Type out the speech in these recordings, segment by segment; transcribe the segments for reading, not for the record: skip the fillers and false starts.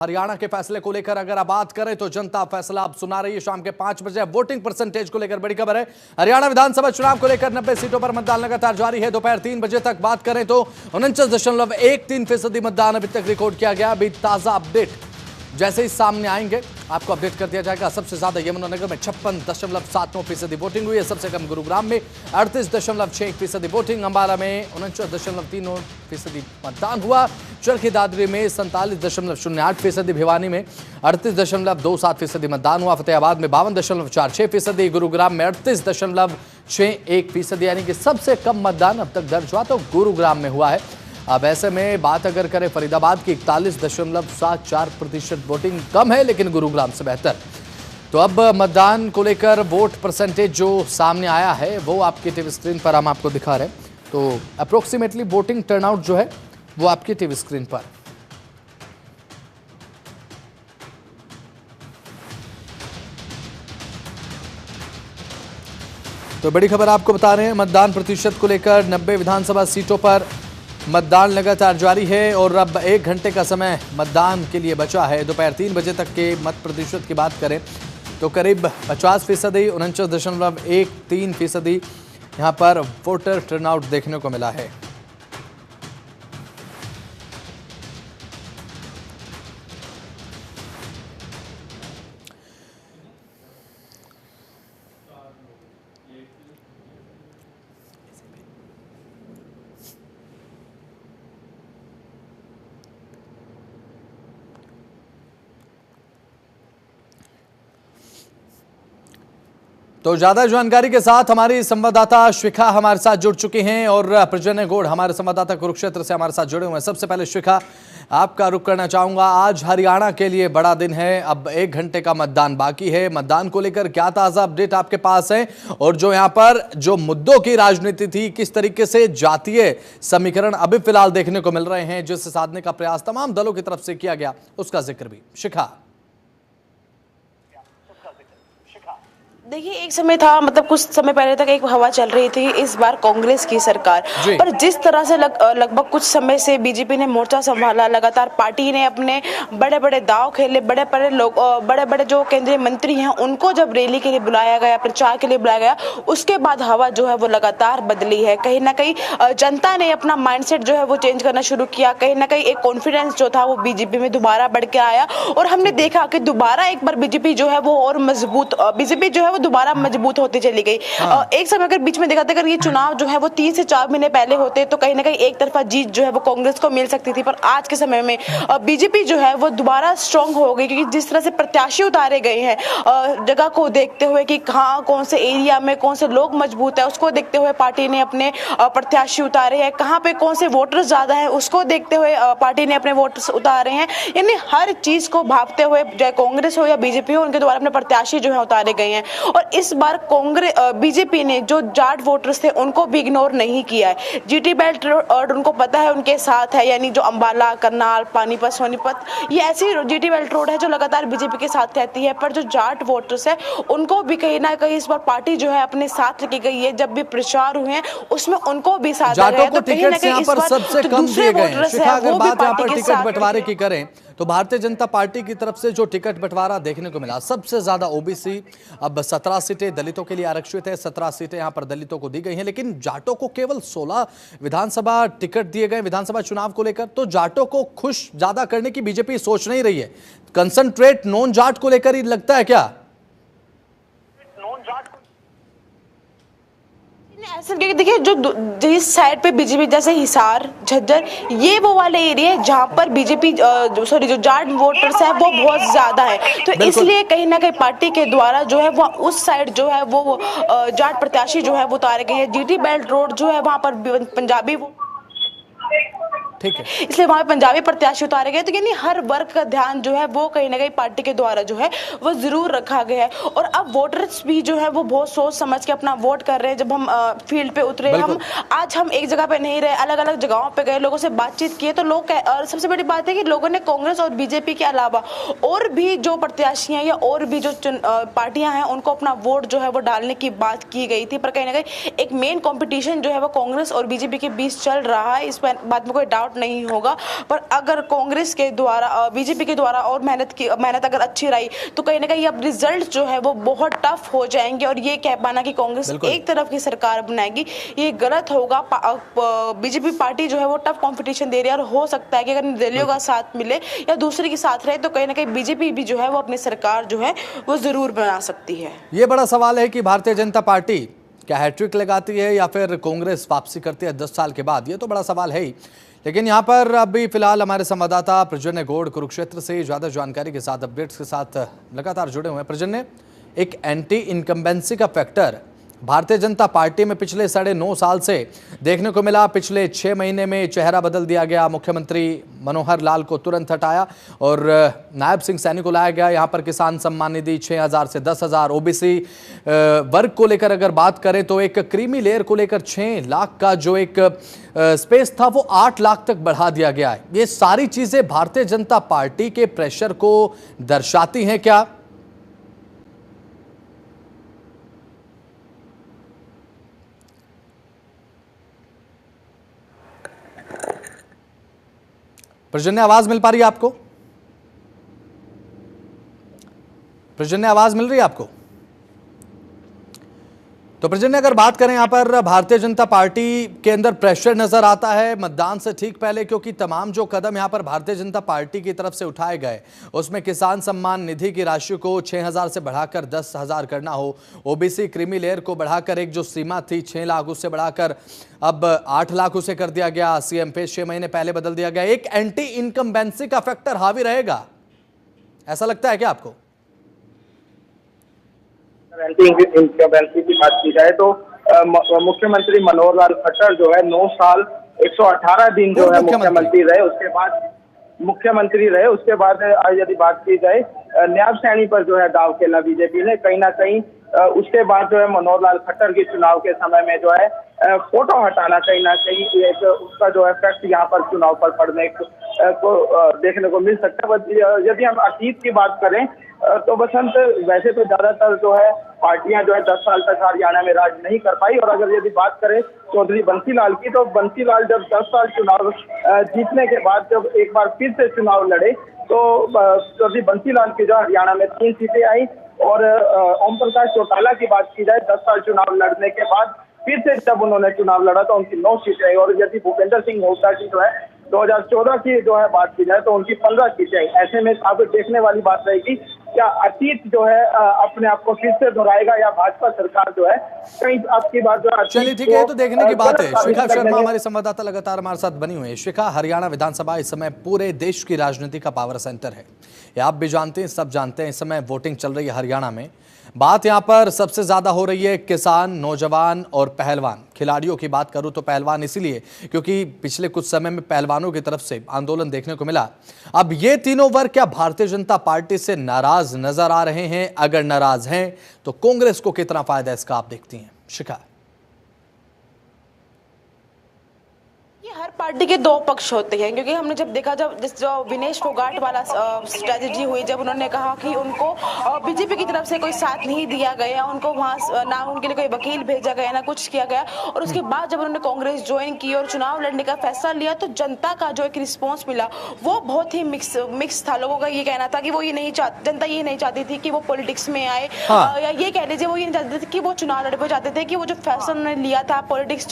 हरियाणा के फैसले को लेकर अगर आप बात करें तो जनता फैसला अब सुना रही है। शाम के 5 बजे वोटिंग परसेंटेज को लेकर बड़ी खबर है। हरियाणा विधानसभा चुनाव को लेकर 90 सीटों पर मतदान लगातार जारी है। दोपहर 3 बजे तक बात करें तो 49.13% मतदान अभी तक रिकॉर्ड किया गया। अभी ताजा अपडेट जैसे ही सामने आएंगे आपको अपडेट कर दिया जाएगा। सबसे ज्यादा यमुनानगर में 56.79% वोटिंग हुई है। सबसे कम गुरुग्राम में 38.61% वोटिंग, अंबाला में 49.39% मतदान हुआ, चरखी दादरी में 47.08%, भिवानी में 38.27% मतदान हुआ, फतेहाबाद में 52.46%, गुरुग्राम में 38.61%, यानी कि सबसे कम मतदान अब तक दर्ज हुआ तो गुरुग्राम में हुआ है। अब ऐसे में बात अगर करें फरीदाबाद की 41.74% वोटिंग कम है लेकिन गुरुग्राम से बेहतर। तो अब मतदान को लेकर वोट परसेंटेज जो सामने आया है वो आपकी टीवी स्क्रीन पर हम आपको दिखा रहे हैं। तो अप्रोक्सीमेटली वोटिंग टर्नआउट जो है वो आपकी टीवी स्क्रीन पर। तो बड़ी खबर आपको बता रहे हैं, मतदान प्रतिशत को लेकर 90 विधानसभा सीटों पर मतदान लगातार जारी है और अब 1 घंटे का समय मतदान के लिए बचा है। दोपहर 3 बजे तक के मत प्रतिशत की बात करें तो करीब 50%, 49.13% यहाँ पर वोटर टर्नआउट देखने को मिला है। तो ज्यादा जानकारी के साथ हमारी संवाददाता शिखा हमारे साथ जुड़ चुकी हैं और प्रजन्य गौड़ हमारे संवाददाता कुरुक्षेत्र से हमारे साथ जुड़े हुए हैं। सबसे पहले शिखा, आपका रुख करना चाहूंगा, आज हरियाणा के लिए बड़ा दिन है, अब 1 घंटे का मतदान बाकी है। मतदान को लेकर क्या ताजा अपडेट आपके पास है और जो यहाँ पर जो मुद्दों की राजनीति थी, किस तरीके से जातीय समीकरण अभी फिलहाल देखने को मिल रहे हैं जिसे साधने का प्रयास तमाम दलों की तरफ से किया गया, उसका जिक्र भी। शिखा, देखिए, एक समय था, मतलब कुछ समय पहले तक एक हवा चल रही थी इस बार कांग्रेस की सरकार, पर जिस तरह से लगभग कुछ समय से बीजेपी ने मोर्चा संभाला, लगातार पार्टी ने अपने बड़े बड़े दांव खेले, बड़े बड़े लोग, बड़े बड़े जो केंद्रीय मंत्री हैं उनको जब रैली के लिए बुलाया गया, प्रचार के लिए बुलाया गया, उसके बाद हवा जो है वो लगातार बदली है। कहीं ना कहीं जनता ने अपना माइंडसेट जो है वो चेंज करना शुरू किया। कहीं ना कहीं एक कॉन्फिडेंस जो था वो बीजेपी में दोबारा बढ़ के आया और हमने देखा कि दोबारा एक बार बीजेपी जो है वो और मजबूत, बीजेपी जो है दोबारा मजबूत होती चली गई। एक समय अगर बीच में देखा था, अगर ये चुनाव जो है वो 3 से 4 महीने पहले होते तो कहीं ना कहीं एक तरफा जीत जो है वो कांग्रेस को मिल सकती थी, पर आज के समय में बीजेपी जो है वो दोबारा स्ट्रांग हो गई, क्योंकि जिस तरह से प्रत्याशी उतारे गए हैं, जगह को देखते हुए कि कहाँ कौन से एरिया में कौन से लोग मजबूत है उसको देखते हुए पार्टी ने अपने प्रत्याशी उतारे हैं, कहाँ पे कौन से वोटर्स ज्यादा है उसको देखते हुए पार्टी ने अपने वोटर्स उतारे हैं। यानी हर चीज को भांपते हुए, चाहे कांग्रेस हो या बीजेपी हो, उनके द्वारा अपने प्रत्याशी जो है उतारे गए हैं। और इस बार कांग्रेस बीजेपी ने जो जाट वोटर्स थे उनको भी इग्नोर नहीं किया है। जीटी बेल्ट रोड उनको पता है उनके साथ है, यानी जो अंबाला, करनाल, पानीपत, सोनीपत, ये ऐसी जीटी बेल्ट रोड है जो लगातार बीजेपी के साथ रहती है, पर जो जाट वोटर्स है उनको भी कहीं ना कहीं इस बार पार्टी जो है अपने साथ लेके गई है। जब भी प्रचार हुए हैं उसमें उनको भी साथ दिया गया, तो कहीं ना कहीं इस बार सबसे कम दिए गए हैं। अगर बात यहाँ पर टिकट बंटवारे की करें तो भारतीय जनता पार्टी की तरफ से जो टिकट बंटवारा देखने को मिला, सबसे ज्यादा ओबीसी, अब 17 सीटें दलितों के लिए आरक्षित है, 17 सीटें यहां पर दलितों को दी गई हैं, लेकिन जाटों को केवल 16 विधानसभा टिकट दिए गए विधानसभा चुनाव को लेकर। तो जाटों को खुश ज्यादा करने की बीजेपी सोच नहीं रही है, कंसंट्रेट नॉन जाट को लेकर ही लगता है क्या? ऐसा देखिए, जो जिस साइड पे बीजेपी, जैसे हिसार, झज्जर, ये वो वाले एरिया है जहां पर बीजेपी सॉरी जो जाट वोटर्स है वो बहुत ज्यादा है, तो इसलिए कहीं ना कहीं पार्टी के द्वारा जो है वो उस साइड जो है वो जाट प्रत्याशी जो है वो उतारे गए हैं। जीटी बेल्ट रोड जो है वहां पर पंजाबी, ठीक है, इसलिए वहां पंजाबी प्रत्याशी उतारे गए। तो यानी हर वर्ग का ध्यान जो है वो कहीं ना कहीं पार्टी के द्वारा जो है वो जरूर रखा गया है। और अब वोटर्स भी जो है वो बहुत सोच समझ के अपना वोट कर रहे हैं। जब हम फील्ड पे उतरे, आज हम एक जगह पे नहीं रहे, अलग अलग जगहों पे गए, लोगों से बातचीत किए, तो लोग, और सबसे बड़ी बात है कि लोगों ने कांग्रेस और बीजेपी के अलावा और भी जो प्रत्याशी हैं या और भी जो पार्टियां हैं उनको अपना वोट जो है वो डालने की बात की गई थी। पर कहीं ना कहीं एक मेन कॉम्पिटिशन जो है वो कांग्रेस और बीजेपी के बीच चल रहा है, इस बात में कोई डाउट डाउट नहीं होगा। पर अगर कांग्रेस के द्वारा बीजेपी के द्वारा और मेहनत अगर अच्छी रही तो कहीं ना कहीं अब रिजल्ट जो है वो बहुत टफ हो जाएंगे। और ये कह पाना कि कांग्रेस एक तरफ की सरकार बनाएगी ये गलत होगा। बीजेपी पार्टी जो है वो टफ कंपटीशन दे रही है और हो सकता है कि अगर निर्दलीयों का साथ मिले या दूसरे के साथ रहे तो कहीं ना कहीं बीजेपी भी जो है वो अपनी सरकार जो है वो जरूर बना सकती है। ये बड़ा सवाल है कि भारतीय जनता पार्टी क्या हैट्रिक लगाती है या फिर कांग्रेस वापसी करती है 10 साल के बाद, ये तो बड़ा सवाल है ही। लेकिन यहाँ पर अभी फिलहाल हमारे संवाददाता प्रजन्य गौड़ कुरुक्षेत्र से ज्यादा जानकारी के साथ अपडेट्स के साथ लगातार जुड़े हुए हैं। प्रजन्य, एक एंटी इनकम्बेंसी का फैक्टर भारतीय जनता पार्टी में पिछले 9.5 साल से देखने को मिला। पिछले 6 महीने में चेहरा बदल दिया गया। मुख्यमंत्री मनोहर लाल को तुरंत हटाया और नायब सिंह सैनी को लाया गया। यहाँ पर किसान सम्मान निधि 6,000 से 10,000, ओबीसी वर्ग को लेकर अगर बात करें तो एक क्रीमी लेयर को लेकर 6 लाख का जो एक स्पेस था वो 8 लाख तक बढ़ा दिया गया है। ये सारी चीजें भारतीय जनता पार्टी के प्रेशर को दर्शाती हैं क्या? प्रजन्य, आवाज मिल पा रही है आपको? प्रजन्य, आवाज मिल रही है आपको? तो प्रजन्य, अगर बात करें यहां पर भारतीय जनता पार्टी के अंदर प्रेशर नजर आता है मतदान से ठीक पहले, क्योंकि तमाम जो कदम यहां पर भारतीय जनता पार्टी की तरफ से उठाए गए उसमें किसान सम्मान निधि की राशि को 6,000 से बढ़ाकर 10,000 करना हो, ओबीसी क्रीमी लेयर को बढ़ाकर एक जो सीमा थी 6 लाख उससे बढ़ाकर अब 8 लाख उसे कर दिया गया। सीएम पे 6 महीने पहले बदल दिया गया। एक एंटी इनकम्बेंसी का फैक्टर हावी रहेगा, ऐसा लगता है क्या आपको? एंटी इनकम्बेंसी की बात की जाए तो मुख्यमंत्री मनोहर लाल खट्टर जो है 9 साल 118 दिन जो है मुख्यमंत्री रहे। उसके बाद यदि बात की जाए नायब सैनी पर जो है दाव खेला बीजेपी ने कहीं ना कहीं। उसके बाद जो है मनोहर लाल खट्टर के चुनाव के समय में जो है फोटो हटाना कहीं ना कहीं एक उसका जो इफेक्ट यहाँ पर चुनाव पर पड़ने को देखने को मिल सकता है। यदि हम अतीत की बात करें तो बसंत वैसे तो ज्यादातर जो है पार्टियां जो है 10 साल तक हरियाणा में राज नहीं कर पाई। और अगर यदि बात करें चौधरी बंसीलाल की तो बंसीलाल जब 10 साल चुनाव जीतने के बाद जब एक बार फिर से चुनाव लड़े तो चौधरी बंसीलाल की जो हरियाणा में 3 सीटें आई। और ओम प्रकाश चौटाला की बात की जाए 10 साल चुनाव लड़ने के बाद फिर से जब उन्होंने चुनाव लड़ा तो उनकी 9 सीटें आई। और यदि भूपेंद्र सिंह हुड्डा की जो है 2014 की जो है बात की जाए तो उनकी 15 सीटें आई। ऐसे में अब देखने वाली बात रहेगी क्या अतीत जो है अपने आप को फिर से दोहराएगा या भाजपा सरकार जो है कहीं आपकी बात जो है। चलिए ठीक है, तो देखने की बात है। शिखा शर्मा हमारे संवाददाता लगातार हमारे साथ बनी हुई है। शिखा, हरियाणा विधानसभा इस समय पूरे देश की राजनीति का पावर सेंटर है, ये आप भी जानते हैं, सब जानते हैं। इस समय वोटिंग चल रही है हरियाणा में। बात यहाँ पर सबसे ज्यादा हो रही है किसान, नौजवान और पहलवान। खिलाड़ियों की बात करूं तो पहलवान इसीलिए क्योंकि पिछले कुछ समय में पहलवानों की तरफ से आंदोलन देखने को मिला। अब ये तीनों वर्ग क्या भारतीय जनता पार्टी से नाराज नजर आ रहे हैं? अगर नाराज हैं तो कांग्रेस को कितना फायदा इसका आप देखती हैं? शिखा, हर पार्टी के 2 पक्ष होते हैं, क्योंकि हमने जब देखा जो विनेश फोगाट वाला स्ट्रेटजी हुई, जब उन्होंने कहा कि उनको बीजेपी की तरफ से कोई साथ नहीं दिया गया, उनको वहां ना उनके लिए कोई वकील भेजा गया ना कुछ किया गया, और उसके बाद जब उन्होंने कांग्रेस ज्वाइन की और चुनाव लड़ने का फैसला लिया तो जनता का जो एक रिस्पॉन्स मिला वो बहुत ही मिक्स था। लोगों का ये कहना था कि वो जनता ये नहीं चाहती थी कि वो पॉलिटिक्स में आए, या ये कह लीजिए वो ये नहीं चाहते थे कि वो चुनाव लड़े, चाहते थे कि वो जो फैसला उन्होंने लिया था पॉलिटिक्स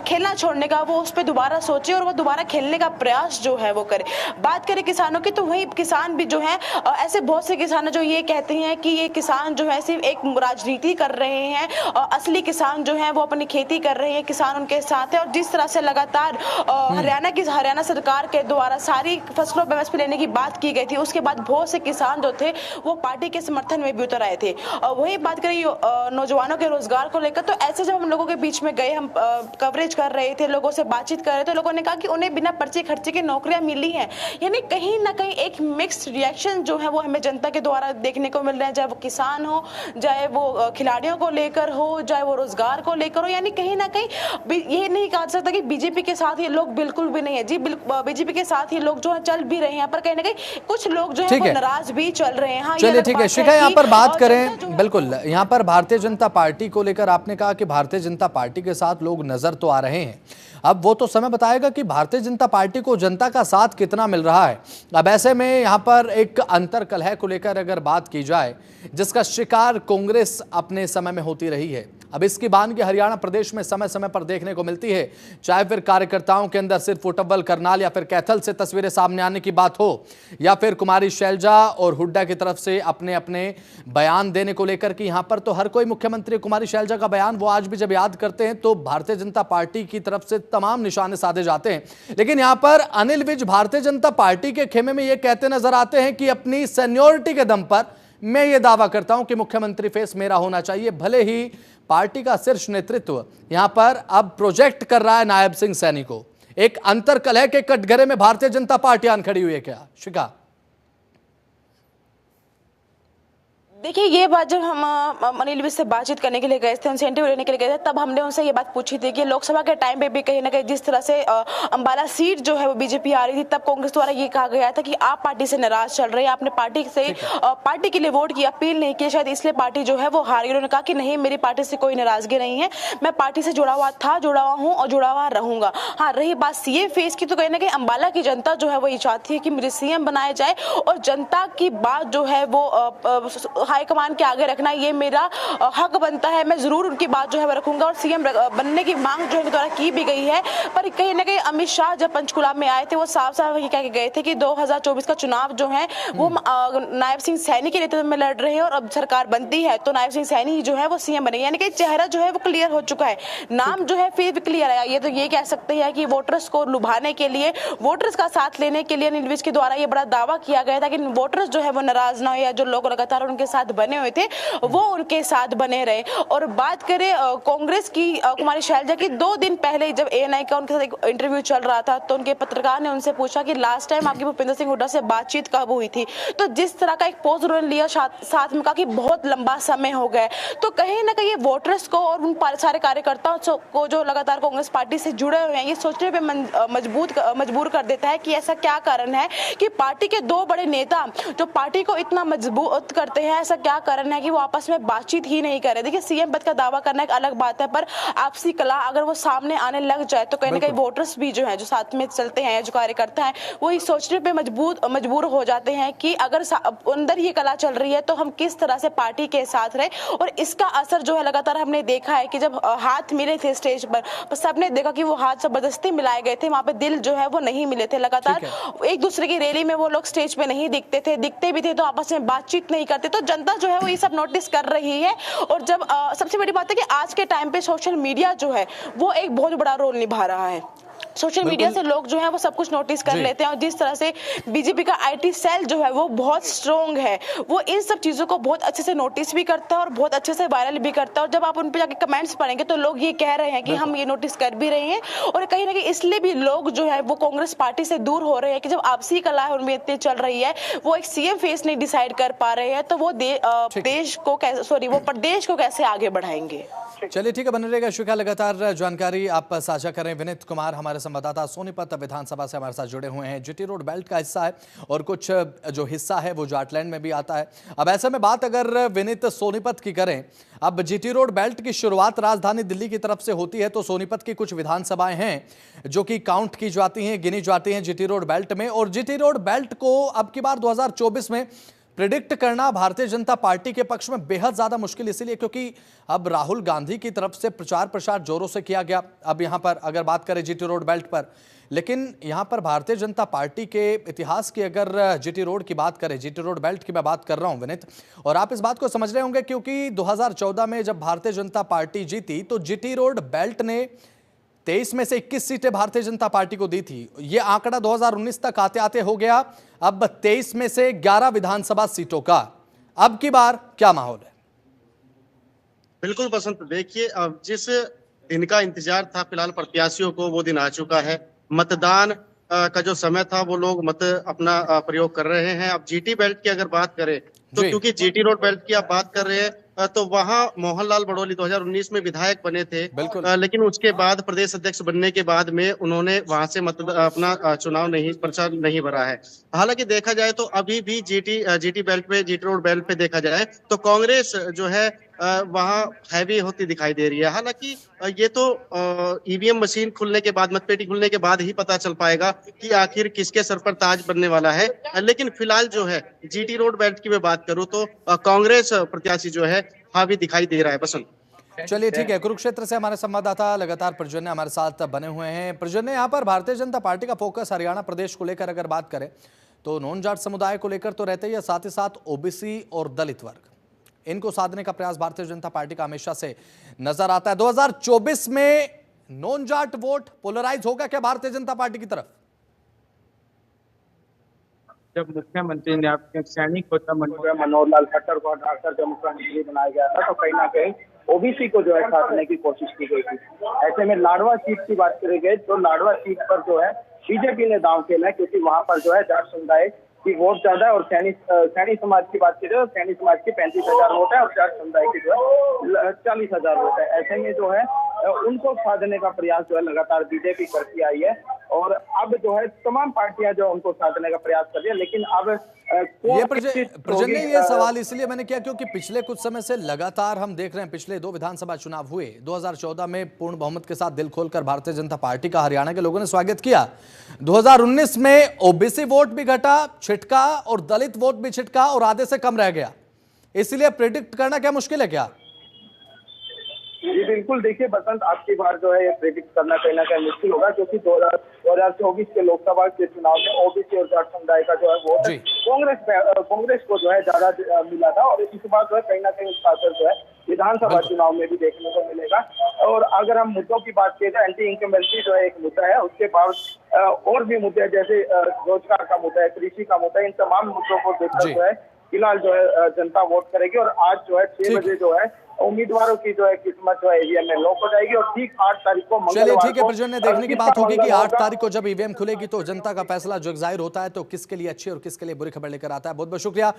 खेलना छोड़ने का वो उस पर दोबारा सोचे और वो दोबारा खेलने का प्रयास जो है वो करे। बात करें किसानों की तो वही किसान भी जो है ऐसे बहुत से किसान जो ये कहते हैं कि ये किसान जो है सिर्फ एक राजनीति कर रहे हैं, असली किसान जो है वो अपनी खेती कर रहे हैं, किसान उनके साथ है। और जिस तरह से लगातार हरियाणा सरकार के द्वारा सारी फसलों पर एमएसपी लेने की बात की गई थी, उसके बाद बहुत से किसान जो थे वो पार्टी के समर्थन में भी उतर आए थे। वही बात करें नौजवानों के रोजगार को लेकर, तो ऐसे जब हम लोगों के बीच में गए, हम कवरेज कर रहे थे, लोगों से बातचीत कर रहे थे, लोगों ने कहा कि उन्हें बिना पर्चे खर्चे के नौकरियां मिली हैं। यानी कहीं ना कहीं एक मिक्स्ड रिएक्शन जो है वो हमें जनता के द्वारा देखने को मिल रहा है, चाहे वो किसान हो, चाहे वो खिलाड़ियों को लेकर हो, चाहे वो रोजगार को लेकर हो। यानी कहीं ना कहीं ये नहीं कहा जा सकता कि बीजेपी के साथ ये लोग बिल्कुल भी नहीं है। जी बीजेपी के साथ ये लोग जो है चल भी रहे हैं, पर कहीं ना कहीं कुछ लोग जो है वो नाराज भी चल रहे हैं। हाँ, चलिए ठीक है शिखा, यहाँ पर बात करें, बिल्कुल यहाँ पर भारतीय जनता पार्टी को लेकर आपने कहा कि भारतीय जनता पार्टी के साथ लोग नजर तो आ रहे हैं। अब वो तो समय बताएगा कि भारतीय जनता पार्टी को जनता का साथ कितना मिल रहा है। अब ऐसे में यहाँ पर एक अंतर कलह को लेकर अगर बात की जाए, जिसका शिकार कांग्रेस अपने समय में होती रही है, अब इसकी बानगी हरियाणा प्रदेश में समय समय पर देखने को मिलती है। चाहे फिर कार्यकर्ताओं के अंदर सिर्फ फुटबॉल करनाल या फिर कैथल से तस्वीरें सामने आने की बात हो, या फिर कुमारी शैलजा और हुड्डा की तरफ से अपने अपने बयान देने को लेकर कि यहां पर तो हर कोई मुख्यमंत्री कुमारी शैलजा का बयान वो आज भी जब याद करते हैं तो भारतीय जनता पार्टी की तरफ से तमाम निशाने साधे जाते हैं। लेकिन यहां पर अनिल विज भारतीय जनता पार्टी के खेमे में यह कहते नजर आते हैं कि अपनी सीनियोरिटी के दम पर मैं ये दावा करता हूं कि मुख्यमंत्री फेस मेरा होना चाहिए। भले ही पार्टी का शीर्ष नेतृत्व यहां पर अब प्रोजेक्ट कर रहा है नायब सिंह सैनी को। एक अंतर कलह के कटघरे में भारतीय जनता पार्टी आन खड़ी हुई है क्या शिखा? देखिए, ये बात जब हम अनिल विज से बातचीत करने के लिए गए थे, उनसे इंटरव्यू लेने के लिए गए थे, तब हमने उनसे ये बात पूछी थी कि लोकसभा के टाइम पे भी कहीं ना कहीं जिस तरह से अंबाला सीट जो है वो बीजेपी आ रही थी, तब कांग्रेस द्वारा ये कहा गया था कि आप पार्टी से नाराज चल रहे हैं, आपने पार्टी से पार्टी के लिए वोट की अपील नहीं की, शायद इसलिए पार्टी जो है वो हार गई। उन्होंने कहा कि नहीं, मेरी पार्टी से कोई नाराजगी नहीं है, मैं पार्टी से जुड़ा हुआ था, जुड़ा हुआ हूँ और जुड़ा हुआ रहूंगा। हाँ, रही बात सीएम फेस की, तो कहीं ना कहीं अंबाला की जनता जो है वो ये चाहती है कि मुझे सीएम बनाया जाए और जनता की बात जो है वो हाईकमान के आगे रखना, ये मेरा हक बनता है। मैं जरूर उनकी बात जो है वो रखूंगा और सीएम बनने की मांग जो है द्वारा की भी गई है। पर कहीं ना कहीं अमित शाह जब पंचकुला में आए थे, वो साफ साफ कह के गए थे कि 2024 का चुनाव जो है वो नायब सिंह सैनी के नेतृत्व में लड़ रहे हैं और अब सरकार बनती है तो नायब सिंह सैनी जो है वो सीएम बनेंगे। यानी कि चेहरा जो है वो क्लियर हो चुका है, नाम जो है फिर भी क्लियर है। ये तो ये कह सकते हैं कि वोटर्स को लुभाने के लिए, वोटर्स का साथ लेने के लिए अनिल विज के द्वारा ये बड़ा दावा किया गया था कि वोटर्स जो है वो नाराज ना हो, या जो लोग लगातार उनके साथ बने हुए थे वो उनके साथ बने रहे। और बात करें कांग्रेस की, कुमारी शैलजा की, 2 दिन पहले जब एएनआई का उनके साथ एक इंटरव्यू चल रहा था तो उनके पत्रकार ने उनसे पूछा कि लास्ट टाइम आपकी भूपेंद्र सिंह हुड्डा से बातचीत कब हुई थी, तो जिस तरह का एक पोज उन्होंने लिया साथ में कहा कि बहुत लंबा समय हो गया। तो कहीं ना कहीं वोटर्स को और उन सारे कार्यकर्ताओं को जो लगातार कांग्रेस पार्टी से जुड़े हुए हैं, ये सोचने पे मजबूर कर देता है कि ऐसा क्या कारण है कि पार्टी के 2 बड़े नेता जो पार्टी को इतना मजबूत करते हैं, ऐसा क्या कारण है कि वो आपस में बातचीत ही नहीं कर रहे। देखिए, सीएम पद का दावा करना एक अलग बात है, पर आपसी कला अगर वो सामने आने लग जाए तो कहीं ना कहीं वोटर्स भी जो है, जो साथ में चलते हैं, जो कार्यकर्ता हैं, वो ये सोचने पे मजबूर हो जाते हैं कि अगर अंदर ये कला चल रही है तो हम किस तरह से पार्टी के साथ रहे। और इसका असर जो है लगातार हमने देखा है कि जब हाथ मिले थे स्टेज पर सबने देखा कि वो हाथ जबरदस्ती मिलाए गए थे, वहां पे दिल जो है वो नहीं मिले थे। लगातार एक दूसरे की रैली में वो लोग स्टेज पे नहीं दिखते थे, दिखते भी थे तो आपस में बातचीत नहीं करते। तो जनता जो है वो ये सब नोटिस कर रही है। और जब सबसे बड़ी बात है कि आज के टाइम पे सोशल मीडिया जो है वो एक बहुत बड़ा रोल निभा रहा है। सोशल मीडिया से लोग जो है वो सब कुछ नोटिस कर लेते हैं और जिस तरह से बीजेपी का आईटी सेल जो है वो बहुत स्ट्रॉन्ग है, वो इन सब चीजों को बहुत अच्छे से नोटिस भी करता है और बहुत अच्छे से वायरल भी करता है। और जब आप उन पे जाके कमेंट्स पढ़ेंगे तो लोग ये कह रहे हैं कि हम ये नोटिस कर भी रहे हैं और कहीं ना कहीं इसलिए भी लोग जो है वो कांग्रेस पार्टी से दूर हो रहे हैं कि जब आपसी कला उनमें इतनी चल रही है, वो एक सीएम फेस नहीं डिसाइड कर पा रहे हैं, तो वो प्रदेश को कैसे आगे बढ़ाएंगे। चलिए ठीक है, बने रहेगा शिखा, लगातार जानकारी आप साझा करें। विनीत कुमार हमारे संवाददाता सोनीपत विधानसभा से हमारे साथ जुड़े हुए हैं। जीटी रोड बेल्ट का हिस्सा है और कुछ जो हिस्सा है वो जाटलैंड में भी आता है। अब ऐसे में बात अगर विनीत सोनीपत की करें, अब जीटी रोड बेल्ट की शुरुआत राजधानी दिल्ली की तरफ से होती है, तो सोनीपत की कुछ विधानसभाएं हैं जो कि काउंट की जाती हैं, गिनी जाती हैं जीटी रोड बेल्ट में। और जीटी रोड बेल्ट को अब की बार 2024 में प्रिडिक्ट करना भारतीय जनता पार्टी के पक्ष में बेहद ज्यादा मुश्किल इसलिए क्योंकि अब राहुल गांधी की तरफ से प्रचार प्रसार जोरों से किया गया। अब यहां पर अगर बात करें जीटी रोड बेल्ट पर, लेकिन यहां पर भारतीय जनता पार्टी के इतिहास की अगर जीटी रोड की बात करें, जीटी रोड बेल्ट की मैं बात कर रहा हूं विनीत, और आप इस बात को समझ रहे होंगे क्योंकि 2014 में जब भारतीय जनता पार्टी जीती तो जीटी रोड बेल्ट ने 23 में से 21 सीटें भारतीय जनता पार्टी को दी थी। यह आंकड़ा 2019 तक आते आते हो गया अब 23 में से 11 विधानसभा सीटों का। अब की बार क्या माहौल है? बिल्कुल बसंत, देखिए अब जिस दिन का इंतजार था फिलहाल प्रत्याशियों को वो दिन आ चुका है। मतदान का जो समय था वो लोग मत अपना प्रयोग कर रहे हैं। अब जीटी बेल्ट की अगर बात करें तो क्योंकि जीटी रोड बेल्ट की आप बात कर रहे हैं तो वहां मोहनलाल बड़ोली 2019 में विधायक बने थे, लेकिन उसके बाद प्रदेश अध्यक्ष बनने के बाद में उन्होंने वहां से अपना चुनाव प्रचार नहीं भरा है। हालांकि देखा जाए तो अभी भी जीटी बेल्ट पे, जीटी रोड बेल्ट पे देखा जाए तो कांग्रेस जो है वहाँ हैवी होती दिखाई दे रही है। हालांकि ये तो ईवीएम मशीन खुलने के बाद, मतपेटी खुलने के बाद ही पता चल पाएगा कि आखिर किसके सर पर ताज बनने वाला है। लेकिन फिलहाल जो है जीटी रोड बेल्ट की मैं बात करूं तो कांग्रेस प्रत्याशी जो है हावी दिखाई दे रहा है। बसंत, चलिए ठीक है, कुरुक्षेत्र से हमारे संवाददाता लगातार प्रज्वल हमारे साथ बने हुए हैं। प्रज्वल, यहाँ पर भारतीय जनता पार्टी का फोकस हरियाणा प्रदेश को लेकर अगर बात करें तो नॉन जाट समुदाय को लेकर तो रहते ही, साथ ही साथ ओबीसी और दलित वर्ग, इनको साधने का प्रयास भारतीय जनता पार्टी का हमेशा से नजर आता है। 2024 में नॉन जाट वोट पोलराइज होगा क्या भारतीय जनता पार्टी की तरफ? जब मुख्यमंत्री ने अपने सैनिक को मनोहर लाल खट्टर को हटाकर जब मुख्यमंत्री बनाया गया था तो कहीं ना कहीं ओबीसी को जो है साधने की कोशिश की गई थी। ऐसे में लाडवा सीट की बात करी गई तो लाडवा सीट पर जो है बीजेपी ने दांव खेला है, क्योंकि वहां पर जो है जाट समुदाय की वोट ज्यादा है और सैनी समाज की बात की जाए तो सैनी समाज की 35,000 वोट है और जाट समुदाय की जो है 40,000 वोट है। ऐसे में जो है उनको साधने का प्रयास जो है लगातार बीजेपी करती आई है और अब जो है तमाम पार्टियां जो उनको साधने का प्रयास कर रही है। लेकिन अब ये प्रज्वल ने ये सवाल इसलिए मैंने किया क्योंकि पिछले कुछ समय से लगातार हम देख रहे हैं, पिछले 2 विधानसभा चुनाव हुए, 2014 में पूर्ण बहुमत के साथ दिल खोलकर भारतीय जनता पार्टी का हरियाणा के लोगों ने स्वागत किया। 2019 में ओबीसी वोट भी घटा, छिटका, और दलित वोट भी छिटका और आधे से कम रह गया। इसलिए प्रेडिक्ट करना क्या मुश्किल है क्या? जी बिल्कुल, देखिए बसंत, आपकी बार जो है ये प्रेडिक्ट करना कहीं ना कहीं मुश्किल होगा, क्योंकि 2024 के लोकसभा के चुनाव में ओबीसी और जाट समुदाय का जो है वोट कांग्रेस को जो है ज्यादा मिला था और इस बार जो है कहीं ना कहीं उसका असर जो है विधानसभा चुनाव में भी देखने को मिलेगा। और अगर हम मुद्दों की बात करें तो एंटी इनकम्बेंसी जो है एक मुद्दा है, उसके बाद और भी मुद्दे जैसे रोजगार का मुद्दा है, कृषि का मुद्दा है, इन तमाम मुद्दों को देखकर जो है फिलहाल जो है जनता वोट करेगी। और आज जो है 6 बजे जो है उम्मीदवारों की जो है किस्मत जो है ईवीएम में लॉक हो जाएगी और ठीक 8 तारीख को चलिए ठीक है प्रज्वल, ने देखने की बात होगी कि 8 तारीख को जब ईवीएम खुलेगी तो जनता का फैसला जो जाहिर होता है तो किसके लिए अच्छी और किसके लिए बुरी खबर लेकर आता है। बहुत बहुत शुक्रिया।